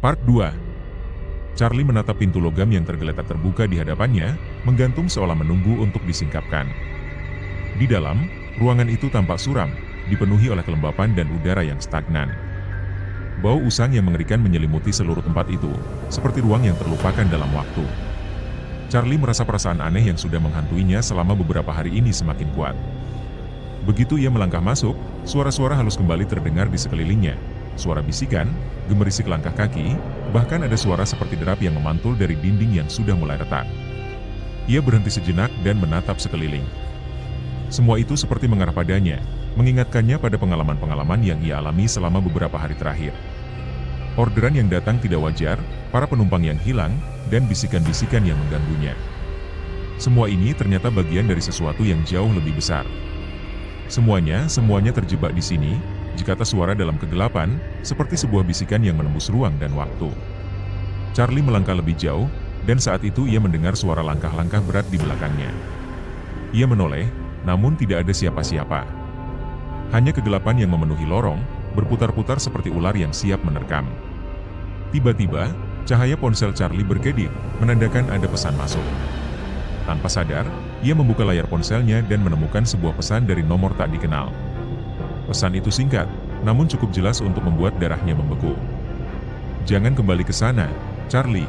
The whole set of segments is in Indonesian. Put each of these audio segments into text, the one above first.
Part 2. Charlie menatap pintu logam yang tergeletak terbuka di hadapannya, menggantung seolah menunggu untuk disingkapkan. Di dalam, ruangan itu tampak suram, dipenuhi oleh kelembapan dan udara yang stagnan. Bau usang yang mengerikan menyelimuti seluruh tempat itu, seperti ruang yang terlupakan dalam waktu. Charlie merasa perasaan aneh yang sudah menghantuinya selama beberapa hari ini semakin kuat. Begitu ia melangkah masuk, suara-suara halus kembali terdengar di sekelilingnya. Suara bisikan, gemerisik langkah kaki, bahkan ada suara seperti derap yang memantul dari dinding yang sudah mulai retak. Ia berhenti sejenak dan menatap sekeliling. Semua itu seperti mengarah padanya, mengingatkannya pada pengalaman-pengalaman yang ia alami selama beberapa hari terakhir. Orderan yang datang tidak wajar, para penumpang yang hilang, dan bisikan-bisikan yang mengganggunya. Semua ini ternyata bagian dari sesuatu yang jauh lebih besar. Semuanya terjebak di sini, jikata suara dalam kegelapan, seperti sebuah bisikan yang menembus ruang dan waktu. Charlie melangkah lebih jauh, dan saat itu ia mendengar suara langkah-langkah berat di belakangnya. Ia menoleh, namun tidak ada siapa-siapa. Hanya kegelapan yang memenuhi lorong, berputar-putar seperti ular yang siap menerkam. Tiba-tiba, cahaya ponsel Charlie berkedip, menandakan ada pesan masuk. Tanpa sadar, ia membuka layar ponselnya dan menemukan sebuah pesan dari nomor tak dikenal. Pesan itu singkat, namun cukup jelas untuk membuat darahnya membeku. "Jangan kembali ke sana, Charlie."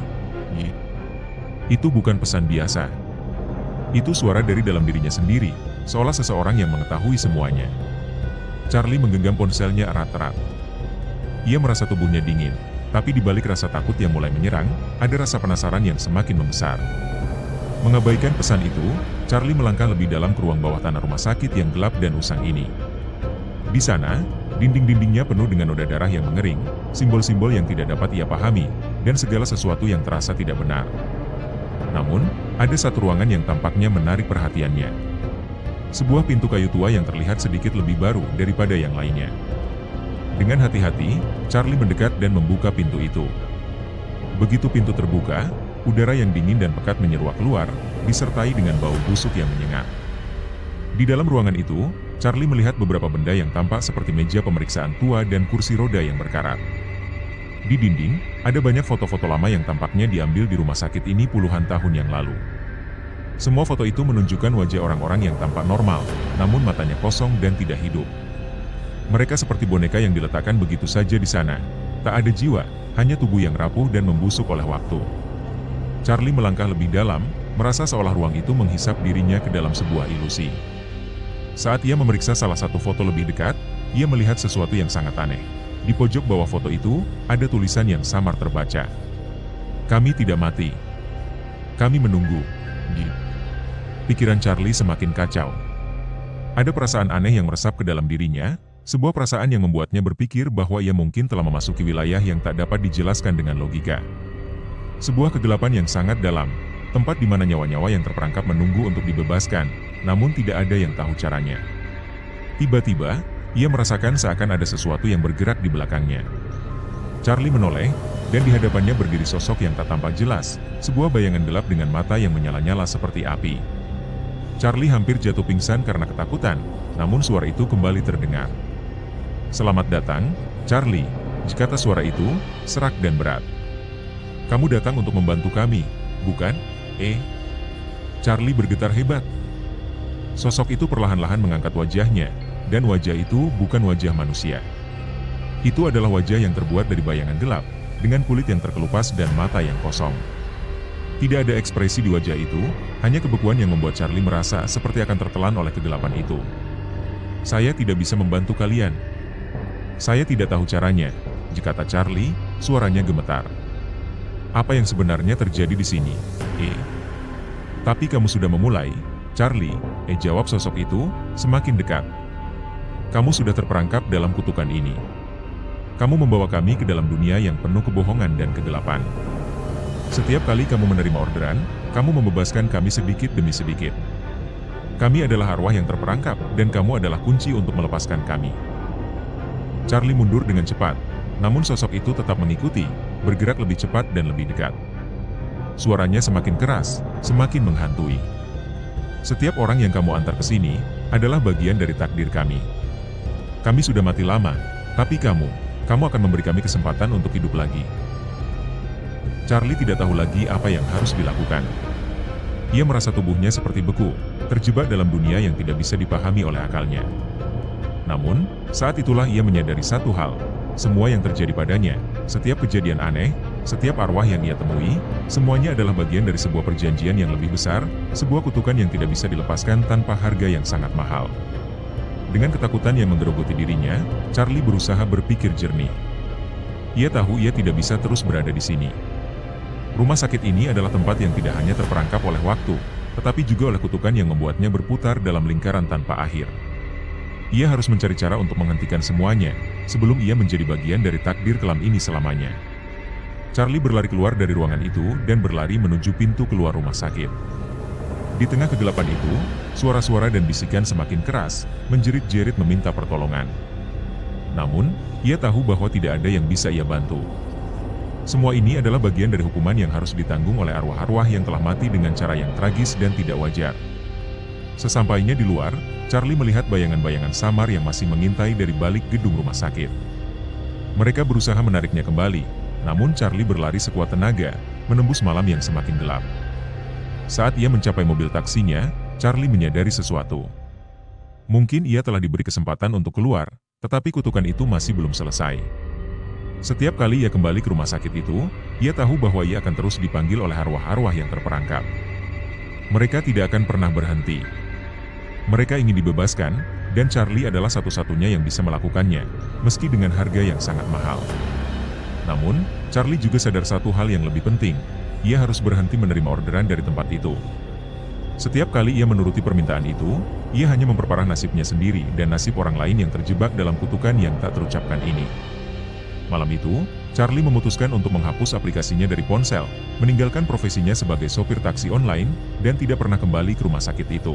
Itu bukan pesan biasa. Itu suara dari dalam dirinya sendiri, seolah seseorang yang mengetahui semuanya. Charlie menggenggam ponselnya erat-erat. Ia merasa tubuhnya dingin, tapi di balik rasa takut yang mulai menyerang, ada rasa penasaran yang semakin membesar. Mengabaikan pesan itu, Charlie melangkah lebih dalam ke ruang bawah tanah rumah sakit yang gelap dan usang ini. Di sana, dinding-dindingnya penuh dengan noda darah yang mengering, simbol-simbol yang tidak dapat ia pahami, dan segala sesuatu yang terasa tidak benar. Namun, ada satu ruangan yang tampaknya menarik perhatiannya. Sebuah pintu kayu tua yang terlihat sedikit lebih baru daripada yang lainnya. Dengan hati-hati, Charlie mendekat dan membuka pintu itu. Begitu pintu terbuka, udara yang dingin dan pekat menyeruak keluar, disertai dengan bau busuk yang menyengat. Di dalam ruangan itu, Charlie melihat beberapa benda yang tampak seperti meja pemeriksaan tua dan kursi roda yang berkarat. Di dinding, ada banyak foto-foto lama yang tampaknya diambil di rumah sakit ini puluhan tahun yang lalu. Semua foto itu menunjukkan wajah orang-orang yang tampak normal, namun matanya kosong dan tidak hidup. Mereka seperti boneka yang diletakkan begitu saja di sana. Tak ada jiwa, hanya tubuh yang rapuh dan membusuk oleh waktu. Charlie melangkah lebih dalam, merasa seolah ruang itu menghisap dirinya ke dalam sebuah ilusi. Saat ia memeriksa salah satu foto lebih dekat, ia melihat sesuatu yang sangat aneh. Di pojok bawah foto itu, ada tulisan yang samar terbaca. "Kami tidak mati. Kami menunggu." Pikiran Charlie semakin kacau. Ada perasaan aneh yang meresap ke dalam dirinya, sebuah perasaan yang membuatnya berpikir bahwa ia mungkin telah memasuki wilayah yang tak dapat dijelaskan dengan logika. Sebuah kegelapan yang sangat dalam, tempat di mana nyawa-nyawa yang terperangkap menunggu untuk dibebaskan, namun tidak ada yang tahu caranya. Tiba-tiba, ia merasakan seakan ada sesuatu yang bergerak di belakangnya. Charlie menoleh, dan di hadapannya berdiri sosok yang tak tampak jelas, sebuah bayangan gelap dengan mata yang menyala-nyala seperti api. Charlie hampir jatuh pingsan karena ketakutan, namun suara itu kembali terdengar. "Selamat datang, Charlie," kata suara itu, serak dan berat. "Kamu datang untuk membantu kami, bukan?" Charlie bergetar hebat. Sosok itu perlahan-lahan mengangkat wajahnya, dan wajah itu bukan wajah manusia. Itu adalah wajah yang terbuat dari bayangan gelap, dengan kulit yang terkelupas dan mata yang kosong. Tidak ada ekspresi di wajah itu, hanya kebekuan yang membuat Charlie merasa seperti akan tertelan oleh kegelapan itu. "Saya tidak bisa membantu kalian. Saya tidak tahu caranya," kata Charlie, suaranya gemetar. "Apa yang sebenarnya terjadi di sini?" "Tapi kamu sudah memulai, Charlie," jawab sosok itu, semakin dekat. "Kamu sudah terperangkap dalam kutukan ini. Kamu membawa kami ke dalam dunia yang penuh kebohongan dan kegelapan. Setiap kali kamu menerima orderan, kamu membebaskan kami sedikit demi sedikit. Kami adalah arwah yang terperangkap, dan kamu adalah kunci untuk melepaskan kami." Charlie mundur dengan cepat, namun sosok itu tetap mengikuti, bergerak lebih cepat dan lebih dekat. Suaranya semakin keras, semakin menghantui. "Setiap orang yang kamu antar ke sini, adalah bagian dari takdir kami. Kami sudah mati lama, tapi kamu akan memberi kami kesempatan untuk hidup lagi. Charlie tidak tahu lagi apa yang harus dilakukan. Ia merasa tubuhnya seperti beku, terjebak dalam dunia yang tidak bisa dipahami oleh akalnya. Namun, saat itulah ia menyadari satu hal. Semua yang terjadi padanya, setiap kejadian aneh, setiap arwah yang ia temui, semuanya adalah bagian dari sebuah perjanjian yang lebih besar, sebuah kutukan yang tidak bisa dilepaskan tanpa harga yang sangat mahal. Dengan ketakutan yang menggerogoti dirinya, Charlie berusaha berpikir jernih. Ia tahu ia tidak bisa terus berada di sini. Rumah sakit ini adalah tempat yang tidak hanya terperangkap oleh waktu, tetapi juga oleh kutukan yang membuatnya berputar dalam lingkaran tanpa akhir. Ia harus mencari cara untuk menghentikan semuanya, sebelum ia menjadi bagian dari takdir kelam ini selamanya. Charlie berlari keluar dari ruangan itu dan berlari menuju pintu keluar rumah sakit. Di tengah kegelapan itu, suara-suara dan bisikan semakin keras, menjerit-jerit meminta pertolongan. Namun, ia tahu bahwa tidak ada yang bisa ia bantu. Semua ini adalah bagian dari hukuman yang harus ditanggung oleh arwah-arwah yang telah mati dengan cara yang tragis dan tidak wajar. Sesampainya di luar, Charlie melihat bayangan-bayangan samar yang masih mengintai dari balik gedung rumah sakit. Mereka berusaha menariknya kembali, namun Charlie berlari sekuat tenaga, menembus malam yang semakin gelap. Saat ia mencapai mobil taksinya, Charlie menyadari sesuatu. Mungkin ia telah diberi kesempatan untuk keluar, tetapi kutukan itu masih belum selesai. Setiap kali ia kembali ke rumah sakit itu, ia tahu bahwa ia akan terus dipanggil oleh arwah-arwah yang terperangkap. Mereka tidak akan pernah berhenti. Mereka ingin dibebaskan, dan Charlie adalah satu-satunya yang bisa melakukannya, meski dengan harga yang sangat mahal. Namun, Charlie juga sadar satu hal yang lebih penting, ia harus berhenti menerima orderan dari tempat itu. Setiap kali ia menuruti permintaan itu, ia hanya memperparah nasibnya sendiri dan nasib orang lain yang terjebak dalam kutukan yang tak terucapkan ini. Malam itu, Charlie memutuskan untuk menghapus aplikasinya dari ponsel, meninggalkan profesinya sebagai sopir taksi online, dan tidak pernah kembali ke rumah sakit itu.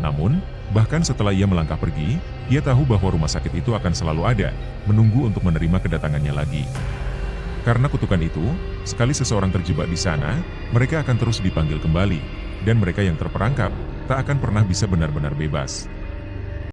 Namun, bahkan setelah ia melangkah pergi, ia tahu bahwa rumah sakit itu akan selalu ada, menunggu untuk menerima kedatangannya lagi. Karena kutukan itu, sekali seseorang terjebak di sana, mereka akan terus dipanggil kembali, dan mereka yang terperangkap, tak akan pernah bisa benar-benar bebas.